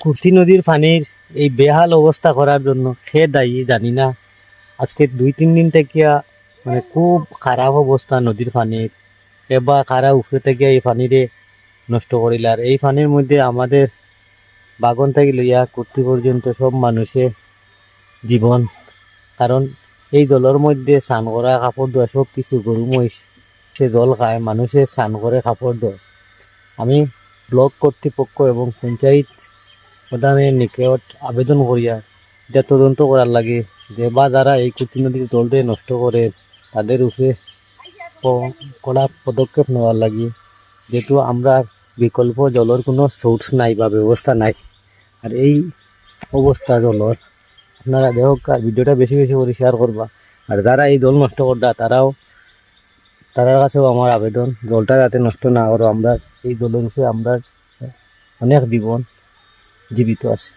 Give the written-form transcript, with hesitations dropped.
কুর্তি নদীর পানির এই বেহাল অবস্থা করার জন্য কে দায়ী জানি না। আজকে 2-3 দিন থেকে মানে খুব খারাপ অবস্থা নদীর পানির। এবার খারাপ উপরে থেকে এই পানিরে নষ্ট করিল, আর এই পানির মধ্যে আমাদের বাগন থেকে লইয়া কুর্তি পর্যন্ত সব মানুষের জীবন। কারণ এই জলের মধ্যে স্নান করা, কাপড় ধোয়া, সব কিছু গরু মহিষ সে জল খায়, মানুষের স্নান করে কাপড় ধোয়। আমি ব্লক কর্তৃপক্ষ এবং পঞ্চায়েত প্রধানের নিকট আবেদন করিয়া এটা তদন্ত করার লাগে যে বা যারা এই কুর্তি নদীর জলটা নষ্ট করে তাদের উপরে কড়া পদক্ষেপ নেওয়ার লাগে, যেহেতু আমরা বিকল্প জলের কোনো সোর্স নাই বা ব্যবস্থা নাই। আর এই অবস্থা জলের আপনারা দেখুক, আর ভিডিওটা বেশি বেশি করে শেয়ার করবা। আর যারা এই জল নষ্ট করবা তারার কাছেও আমার আবেদন, জলটা যাতে নষ্ট না করো। আমরা এই জলের উপরে আমরা অনেক জীবন জীবিত আছে।